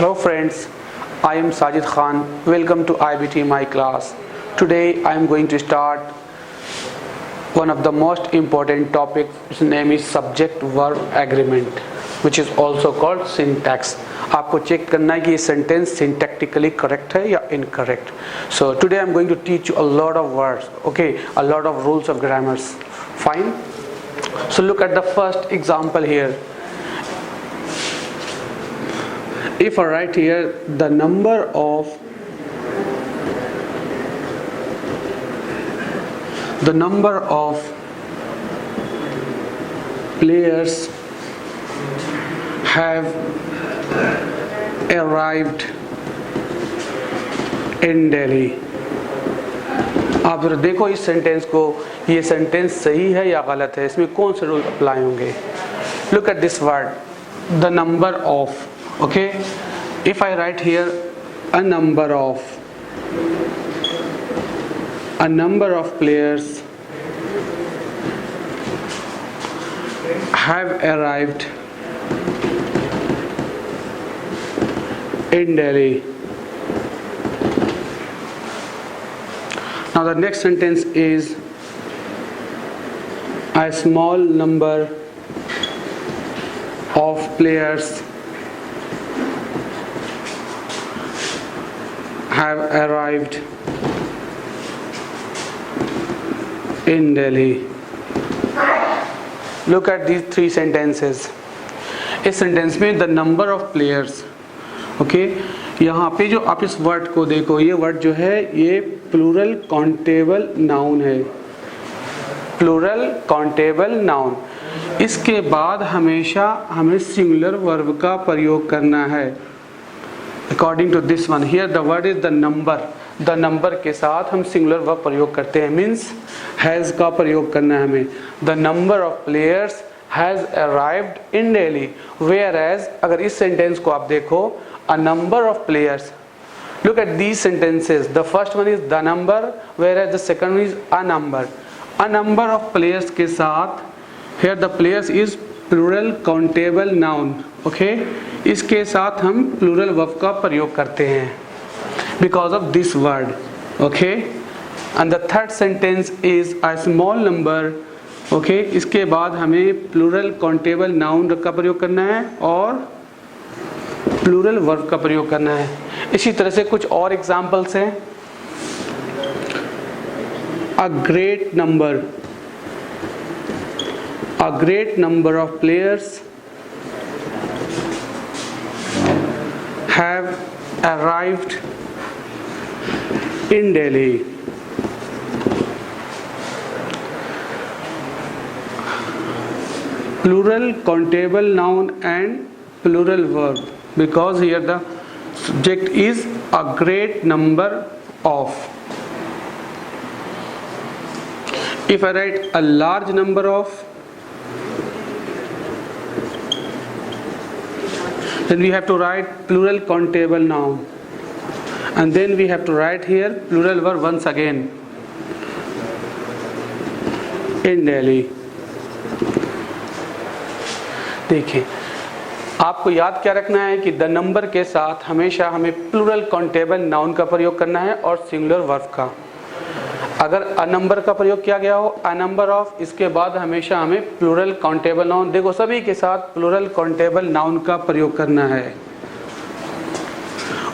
Hello friends, I am Sajid Khan. Welcome to IBT My Class. Today I am going to start one of the most important topics. Its name is subject verb agreement, which is also called syntax. आपको check करना है कि ये sentence syntactically correct है या incorrect. So today I am going to teach you a lot of words, okay, a lot of rules of grammars. Fine. So look at the first example here. If I write here the number of players have arrived in Delhi. आप जरा देखो इस sentence को, ये sentence सही है या गलत है, इसमें कौन से रूल अप्लाई होंगे. Look at this word, the number of. Okay, if I write here a number of players have arrived in Delhi. Now the next sentence is a small number of players have arrived in Delhi. Look at these three sentences. इस sentence में the number of players, okay, यहाँ पे जो आप इस word को देखो, ये वर्ड जो है ये प्लूरल काउंटेबल नाउन है. Plural countable noun. इसके बाद हमेशा हमें सिंगुलर वर्ब का प्रयोग करना है. According to this one, here the word is the number. The number के साथ हम सिंगुलर वर्ब प्रयोग करते हैं, मीन्स हैज़ का प्रयोग करना है हमें. The number of players has arrived in Delhi. Whereas अगर इस सेंटेंस को आप देखो, a number of players. Look at these sentences. The first one is the number, whereas the second one is a number. A number of players के साथ, here the players is plural countable noun. Okay, इसके साथ हम plural verb का प्रयोग करते हैं because of this word. Okay, and the third sentence is a small number. Okay, इसके बाद हमें प्लूरल काउंटेबल नाउन का प्रयोग करना है और प्लूरल वर्ब का प्रयोग करना है. इसी तरह से कुछ और एग्जांपल्स हैं. A great number of players have arrived in Delhi. Plural countable noun and plural verb, because here the subject is a great number of. If I write a large number of, then we have to write plural countable noun, and then we have to write here plural verb once again, in Delhi. देखिए, आपको याद क्या रखना है कि the number के साथ हमेशा हमें प्लूरल काउंटेबल नाउन का प्रयोग करना है और सिंगुलर वर्ब का. अगर अ नंबर का प्रयोग किया गया हो, अ नंबर ऑफ, इसके बाद हमेशा हमें प्लूरल काउंटेबल नाउन, देखो सभी के साथ प्लूरल काउंटेबल नाउन का प्रयोग करना है.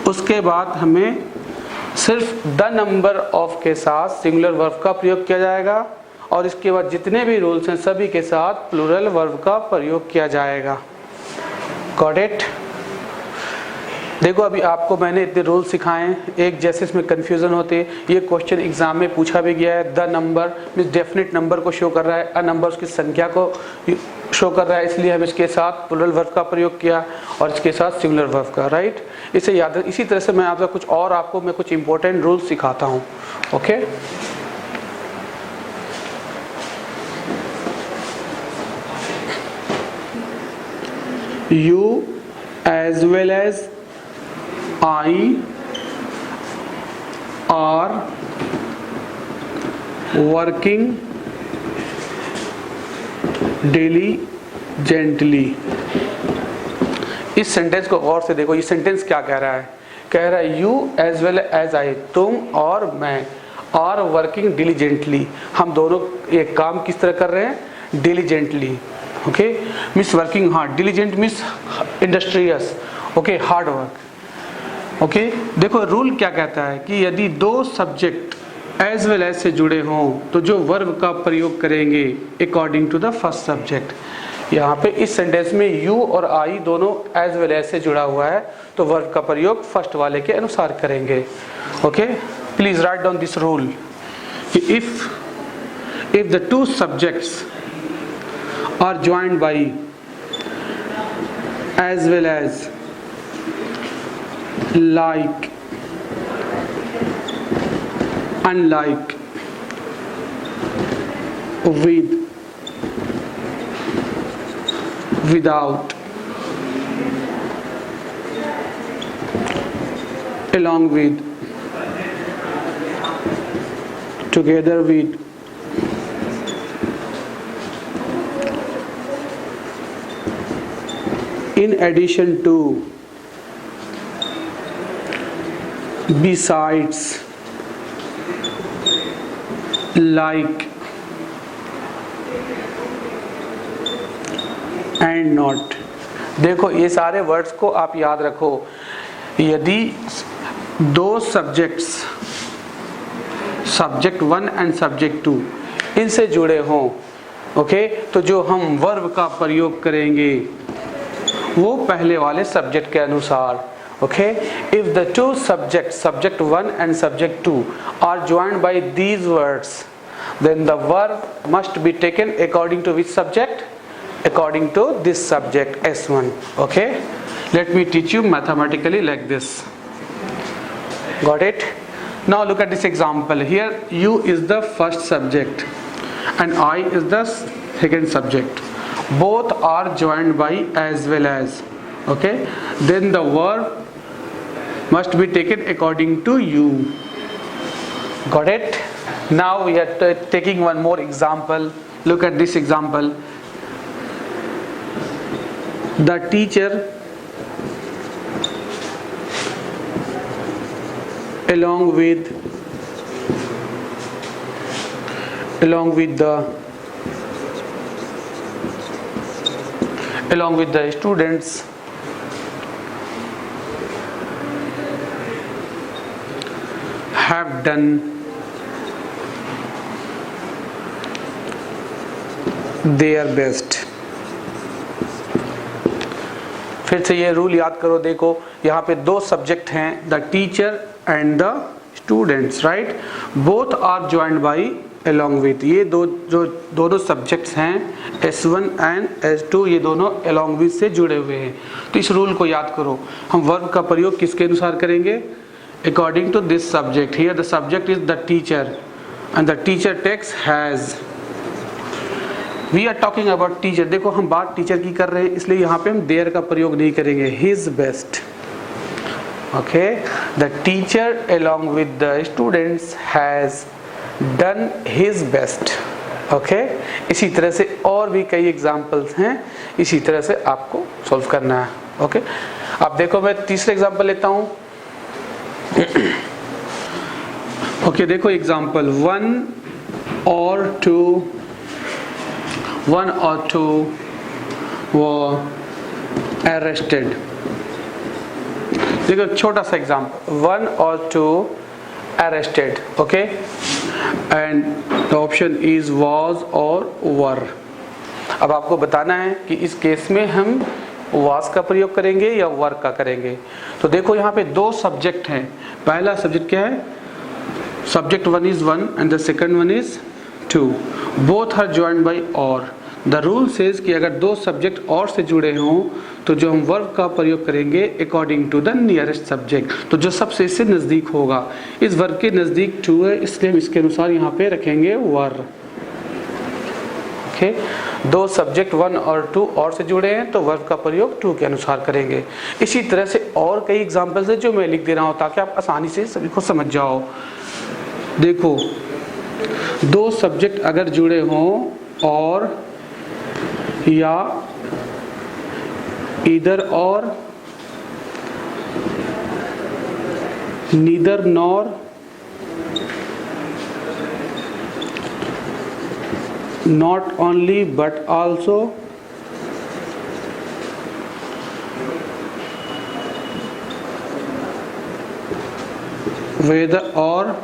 उसके बाद हमें सिर्फ द नंबर ऑफ के साथ सिंगुलर वर्ब का प्रयोग किया जाएगा और इसके बाद जितने भी रूल्स हैं सभी के साथ प्लूरल वर्ब का प्रयोग किया जाएगा. Got it? देखो अभी आपको मैंने इतने रूल सिखाए हैं, एक जैसे इसमें कन्फ्यूज़न होते हैं. ये क्वेश्चन एग्जाम में पूछा भी गया है. The number means definite number को शो कर रहा है, अ नंबर उसकी संख्या को शो कर रहा है, इसलिए हम इसके साथ प्लूरल वर्ब का प्रयोग किया और इसके साथ सिंगुलर वर्ब का. राइट, इसे याद. इसी तरह से मैं आपका कुछ और आपको मैं कुछ इंपॉर्टेंट रूल्स सिखाता हूँ. Okay, you as well as I are working diligently. इस सेंटेंस को गौर से देखो, ये सेंटेंस क्या कह रहा है? कह रहा है you as well as I, तुम और मैं, आर वर्किंग डिलीजेंटली, हम दोनों एक काम किस तरह कर रहे हैं? Diligently. Okay, means working hard, diligent means industrious, okay, hard work. Okay, देखो रूल क्या कहता है कि यदि दो सब्जेक्ट एज वेल एज से जुड़े हों तो जो वर्ब का प्रयोग करेंगे according to the first subject. यहाँ पे इस सेंटेंस में यू और आई दोनों एज वेल एज से जुड़ा हुआ है, तो वर्ब का प्रयोग फर्स्ट वाले के अनुसार करेंगे। Okay, please write down this rule कि if the two subjects are joined by as well as, like, unlike, with, without, along with, together with, in addition to, besides, like, and not। देखो ये सारे words को आप याद रखो। यदि दो सब्जेक्ट्स, सब्जेक्ट 1 एंड सब्जेक्ट 2 इनसे जुड़े हों, ओके, तो जो हम वर्ब का प्रयोग करेंगे वो पहले वाले सब्जेक्ट के अनुसार। Okay, if the two subjects, subject 1 and subject 2 are joined by these words, then the verb must be taken according to which subject? According to this subject S1. Okay, let me teach you mathematically like this. Got it? Now look at this example. Here you is the first subject and I is the second subject. Both are joined by as well as. Okay, then the verb must be taken according to you. Got it? Now we are taking one more example. Look at this example. The teacher along with the students have done their best। फिर से ये rule याद करो। देखो यहाँ पे दो subject हैं, the teacher and the students, right. Both are joined by along with, ये दोनों सब्जेक्ट्स हैं S1 एंड S2, ये दोनों along with से जुड़े हुए हैं। तो इस रूल को याद करो। हम वर्ब का प्रयोग किसके अनुसार करेंगे? According to this subject। Here the subject is the teacher and the teacher text has। We are talking about teacher। देखो हम बात टीचर की कर रहे हैं, इसलिए यहाँ पे हम their का प्रयोग नहीं करेंगे, his best। Okay, the teacher along with the students has done his best। Okay, इसी तरह से और भी कई एग्जाम्पल्स हैं, इसी तरह से आपको सॉल्व करना है। Okay, अब देखो मैं तीसरा एग्जाम्पल लेता हूँ। ओके, देखो एग्जाम्पल 1 और 2 were arrested। देखो छोटा सा एग्जाम्पल, 1 और 2 arrested, okay, and the option is was और were। अब आपको बताना है कि इस केस में हम was का प्रयोग करेंगे या were का करेंगे। तो देखो यहाँ पे दो सब्जेक्ट हैं। पहला सब्जेक्ट क्या है? Subject 1 is 1 and the second one is 2। both are joined by or। The rule says कि अगर दो सब्जेक्ट और से जुड़े हों तो जो हम वर्ब का प्रयोग करेंगे according to the nearest subject, तो जो सबसे इससे नज़दीक होगा। इस वर्ब के नज़दीक 2 है, इसलिए हम इसके अनुसार यहाँ पे रखेंगे वर। ओके, दो सब्जेक्ट 1 और 2 और से जुड़े हैं तो वर्ब का प्रयोग 2 के अनुसार करेंगे। इसी तरह से और कई एग्जाम्पल्स हैं जो मैं लिख दे रहा हूँ ताकि आप आसानी से सभी को समझ जाओ। देखो, दो सब्जेक्ट अगर जुड़े हों और या either or, neither nor, not only but also, whether or,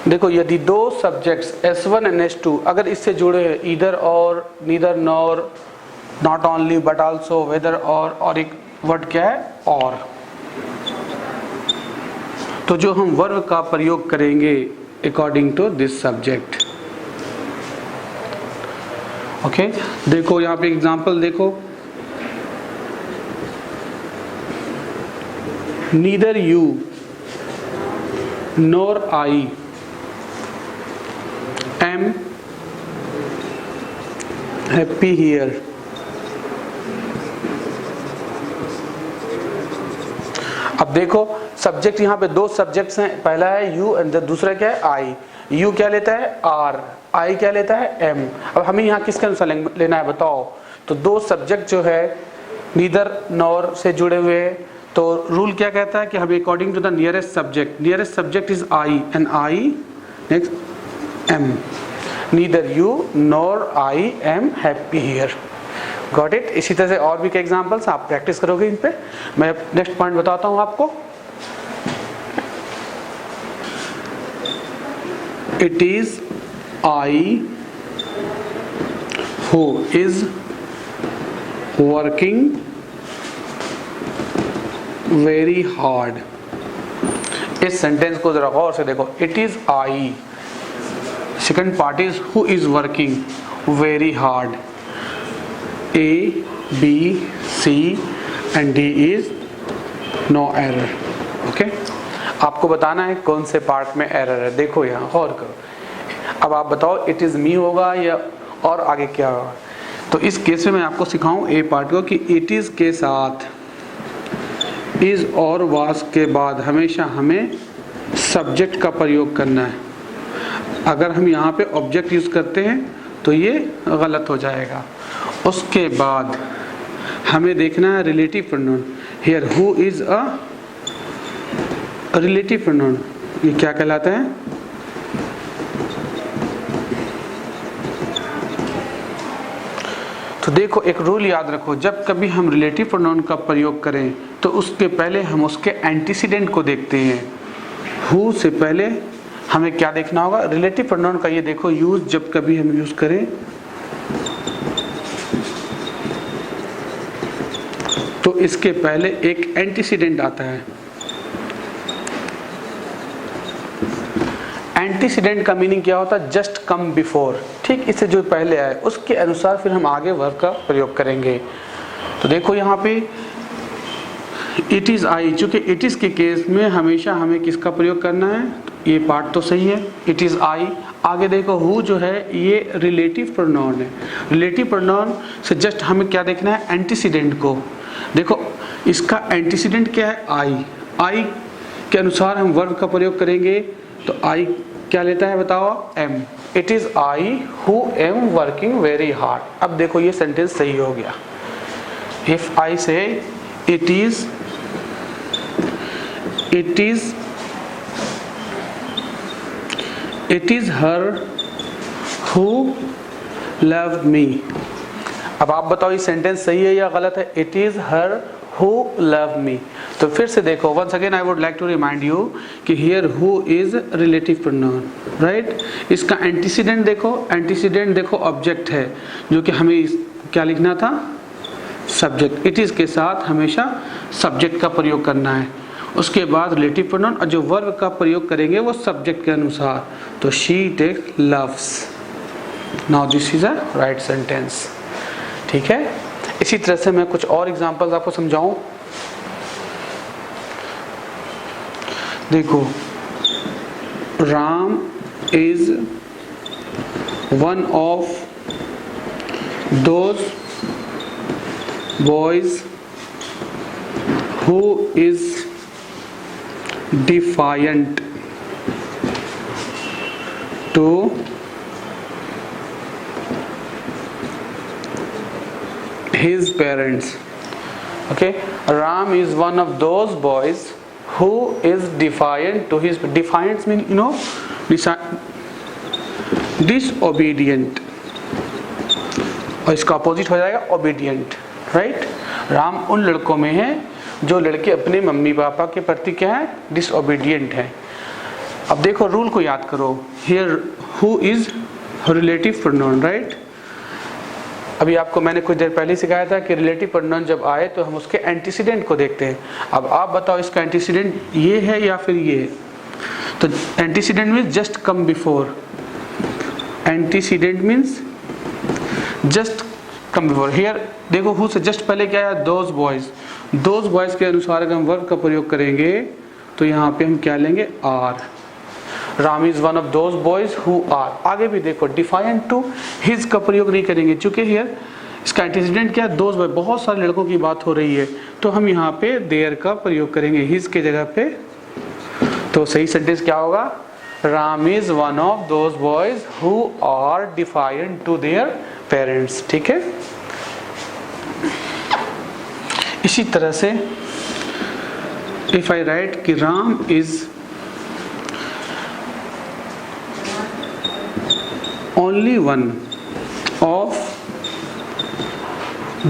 देखो यदि दो सब्जेक्ट्स S1 एंड S2 अगर इससे जुड़े हैं, either or, neither nor, not only but also, whether or एक वर्ड क्या है और, तो जो हम वर्ब का प्रयोग करेंगे according to this subject. Okay, देखो यहाँ पे एग्जांपल देखो, neither you nor I am happy here. अब देखो सब्जेक्ट यहाँ पे दो सब्जेक्ट्स हैं, पहला है यू एंड दूसरा क्या है आई। यू क्या लेता है आर, आई क्या लेता है एम। अब हमें यहाँ किसके अनुसार लेना है बताओ। तो दो सब्जेक्ट जो है नीदर नॉर से जुड़े हुए हैं, तो रूल क्या कहता है कि हमें according to the nearest subject is I and I next am. Neither you nor I am happy here. Got it. इसी तरह से और भी कई एग्जांपल्स आप प्रैक्टिस करोगे इन पे। मैं नेक्स्ट पॉइंट बताता हूं आपको। It is I who is working very hard. इस सेंटेंस को जरा गौर से देखो। It is I, second part is who is working very hard. A, B, C and D is no error. Okay, आपको बताना है कौन से पार्ट में एरर है। देखो यहाँ और करो। अब आप बताओ इट इज मी होगा या और आगे क्या होगा। तो इस केस में मैं आपको सिखाऊं ए पार्ट को कि इट इज के साथ इज और वाज के बाद हमेशा हमें सब्जेक्ट का प्रयोग करना है। अगर हम यहाँ पे ऑब्जेक्ट यूज करते हैं तो ये गलत हो जाएगा। उसके बाद हमें देखना है relative pronoun. Here who is a relative pronoun. ये क्या कहलाता है? तो देखो एक रूल याद रखो, जब कभी हम रिलेटिव प्रोनाउन का प्रयोग करें तो उसके पहले हम उसके एंटीसीडेंट को देखते हैं। हु से पहले हमें क्या देखना होगा? रिलेटिव प्रोनाउन का ये देखो यूज जब कभी हम यूज करें तो इसके पहले एक एंटीसीडेंट आता है। एंटीसीडेंट का मीनिंग क्या होता है? Just come before. ठीक, इससे जो पहले आए उसके अनुसार फिर हम आगे वर्ब का प्रयोग करेंगे। तो देखो यहाँ पे इट इज आई, चूंकि इट इज के केस में हमेशा हमें किसका प्रयोग करना है? ये पार्ट तो सही है, इट इज आई। आगे देखो हु जो है ये रिलेटिव प्रोनाउन है। रिलेटिव प्रोनाउन से जस्ट हमें क्या देखना है? एंटीसीडेंट को। देखो इसका एंटीसीडेंट क्या है? आई। आई के अनुसार हम वर्ब का प्रयोग करेंगे तो आई क्या लेता है बताओ? Am. It is I who am working very hard. अब देखो ये सेंटेंस सही हो गया। इफ आई से it is her who loved me. अब आप बताओ ये सेंटेंस सही है या गलत है? It is her who love me. तो फिर से देखो, once again I would like to remind you कि here who is relative pronoun, right. इसका एंटीसीडेंट देखो, एंटीसीडेंट देखो ऑब्जेक्ट है जो कि हमें क्या लिखना था? सब्जेक्ट। इट इज के साथ हमेशा सब्जेक्ट का प्रयोग करना है। उसके बाद रिलेटिव प्रोनाउन और जो वर्ब का प्रयोग करेंगे वो सब्जेक्ट के अनुसार। तो she take loves. Now this is a right sentence. ठीक है, इसी तरह से मैं कुछ और एग्जांपल्स आपको समझाऊं। देखो, Ram is one of those boys who is defiant to his parents. Okay, Ram is one of those boys who is defiant to his. Defiant means disobedient, और इसका अपोजिट हो जाएगा ओबीडियंट, राइट। राम उन लड़कों में है जो लड़के अपने मम्मी पापा के प्रति क्या है, डिसओबीडियंट है। अब देखो रूल को याद करो, here who is relative pronoun, right. अभी आपको मैंने कुछ देर पहले सिखाया था कि रिलेटिव प्रोनाउन जब आए तो हम उसके एंटीसीडेंट को देखते हैं। अब आप बताओ इसका एंटीसीडेंट ये है या फिर ये है। तो antecedent means just come before, antecedent means just come before. Here देखो हु से जस्ट पहले क्या है, दोज बॉयज। दोज बॉयज के अनुसार अगर हम वर्ब का प्रयोग करेंगे तो यहाँ पे हम क्या लेंगे, are. Ram is one of those boys who are. आगे भी देखो डिफाइंट टू हिज का प्रयोग नहीं करेंगे, चूंकि हियर इसका एंटीसीडेंट क्या है, दोज बॉय, बहुत सारे लड़कों की बात हो रही है, तो हम यहाँ पे देयर का प्रयोग करेंगे हिज के जगह पे। तो सही सेंटेंस क्या होगा, Ram is one of those boys who are defiant to their parents. ठीक है, इसी तरह से इफ आई राइट कि Ram is only one of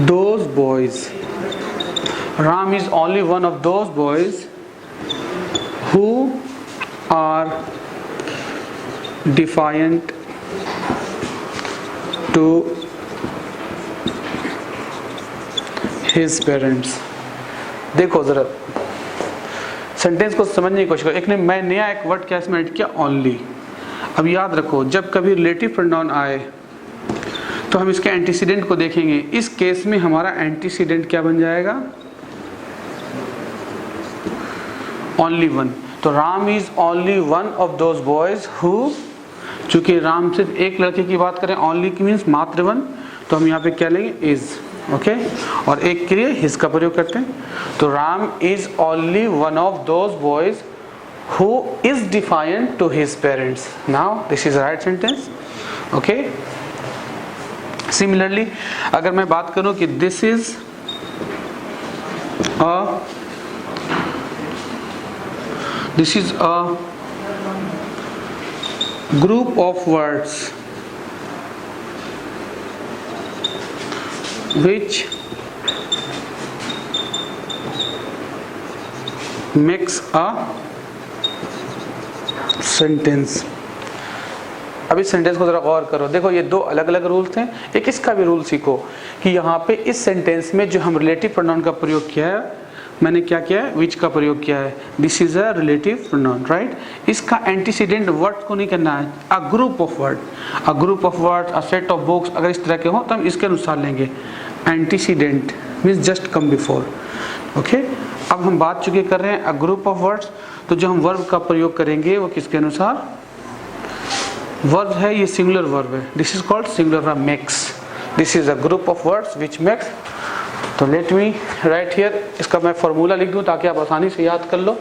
those boys. Ram is only one of those boys who are defiant to his parents. देखो जरा sentence को समझने की कोशिश करो। एक ने मैं नया एक वर्ड क्या इसमें ऐड किया, ओनली। अब याद रखो जब कभी रिलेटिव प्रोनाउन आए तो हम इसके एंटीसीडेंट को देखेंगे। इस केस में हमारा एंटीसीडेंट क्या बन जाएगा, ओनली वन। तो Ram is only one of those boys who, चूंकि राम सिर्फ एक लड़के की बात करें, ओनली की मीन्स मात्र वन, तो हम यहाँ पे क्या लेंगे, इज। ओके, और एक के लिए हिज का प्रयोग करते हैं। तो Ram is only one of those boys who is defiant to his parents. Now this is a right sentence. Okay, similarly अगर मैं बात करूं कि this is a group of words which makes a sentence. अब इस सेंटेंस को जरा गौर करो। देखो ये दो अलग अलग रूल्स हैं, एक इसका भी रूल सीखो कि यहाँ पे इस सेंटेंस में जो हम रिलेटिव प्रोनाउन का प्रयोग किया है, मैंने क्या किया है, विच का प्रयोग किया है। This is a relative pronoun, right. इसका एंटीसीडेंट वर्ड को नहीं करना है, अ group of word, a group of word, a set of books, अगर इस तरह के हो तो हम इसके अनुसार लेंगे। Antecedent means just come before. Okay, अब हम बात चुके कर रहे हैं अ ग्रुप ऑफ वर्ड्स, तो जो हम वर्ब का प्रयोग करेंगे वो किसके अनुसार, वर्ब है ये सिंगुलर वर्ब है, this is called singular verb makes. This is a group of words which makes. तो लेट मी राइट हियर, इसका मैं फॉर्मूला लिख दूं ताकि आप आसानी से याद कर लो।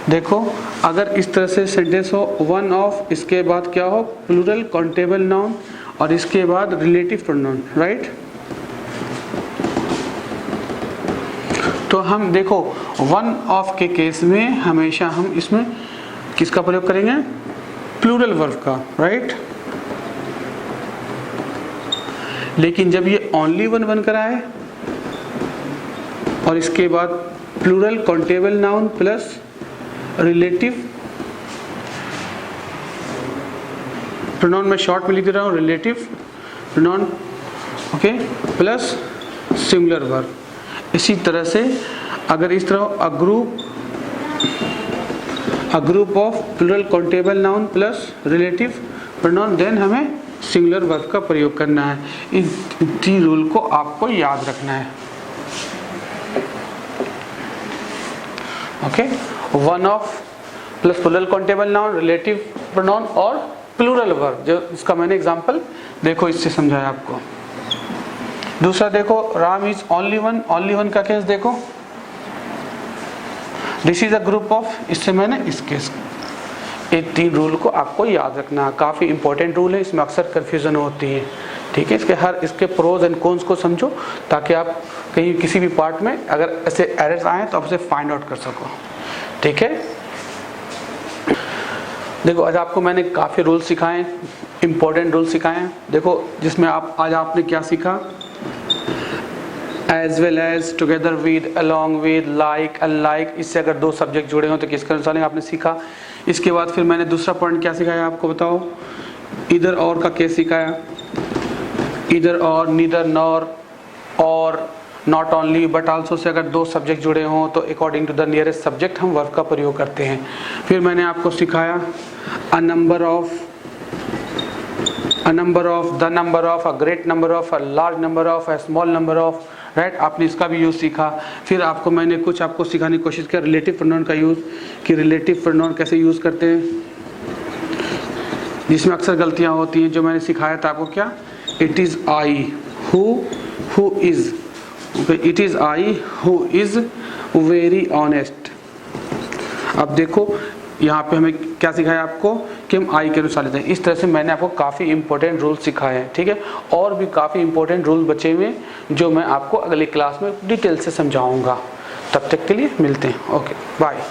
देखो अगर इस तरह से सेंटेंस हो, वन ऑफ, इसके बाद क्या हो, प्लूरल काउंटेबल नाउन, और इसके बाद रिलेटिव प्रोनाउन, राइट। तो हम देखो वन ऑफ के केस में हमेशा हम इसमें किसका प्रयोग करेंगे, प्लूरल वर्ब का, राइट। लेकिन जब ये ओनली वन बनकर आए और इसके बाद plural countable noun plus relative pronoun, मैं शॉर्ट में लिख दे रहा हूँ, relative pronoun, okay, plus singular verb. इसी तरह से अगर इस तरह a group of plural countable noun plus relative pronoun, then हमें सिंगुलर वर्ब का प्रयोग करना है। इन तीन रूल को आपको याद रखना है। Okay, one of plus plural countable noun, relative pronoun और प्लूरल वर्ब, जो इसका मैंने एग्जांपल देखो इससे समझाया आपको। दूसरा देखो Ram is only one, only one का केस देखो, this is a group of, इससे मैंने इसके, ये 3 रूल को आपको याद रखना, काफ़ी इंपॉर्टेंट रूल है, इसमें अक्सर कन्फ्यूज़न होती है, ठीक है। इसके प्रोज एंड कॉन्स को समझो ताकि आप कहीं किसी भी पार्ट में अगर ऐसे एरर्स आए तो आप उसे फाइंड आउट कर सको, ठीक है। देखो आज आपको मैंने काफ़ी रूल सिखाए, इंपॉर्टेंट रूल सिखाए हैं। देखो जिसमें आज आपने क्या सीखा, as well as, together with, along with, like, unlike, इससे अगर 2 सब्जेक्ट जुड़े हों तो किसके अनुसार आपने सीखा। इसके बाद फिर मैंने दूसरा पॉइंट क्या सिखाया आपको बताओ, इधर और का केस सिखाया, इधर और, नीदर नॉर, और नॉट ओनली बट आल्सो से अगर 2 सब्जेक्ट जुड़े हों तो according to the nearest subject हम वर्ब का प्रयोग करते हैं। फिर मैंने आपको सिखाया a number of, the number of, a great number of, a large number of, a small number of, right. आपने इसका भी यूज़ सीखा। फिर आपको मैंने कुछ आपको सिखाने की कोशिश किया रिलेटिव प्रोनाउन का यूज़, कि रिलेटिव प्रोनाउन कैसे यूज़ करते हैं, जिसमें अक्सर गलतियां होती हैं। जो मैंने सिखाया था आपको क्या, it is I who is, it is I who is very honest. अब देखो यहाँ पे हमें क्या सिखाया आपको कि हम आई के अनुसार लेते हैं। इस तरह से मैंने आपको काफ़ी इंपॉर्टेंट रूल सिखाए हैं, ठीक है। और भी काफ़ी इंपॉर्टेंट रूल बचे हुए जो मैं आपको अगली क्लास में डिटेल से समझाऊंगा। तब तक के लिए मिलते हैं, ओके बाय।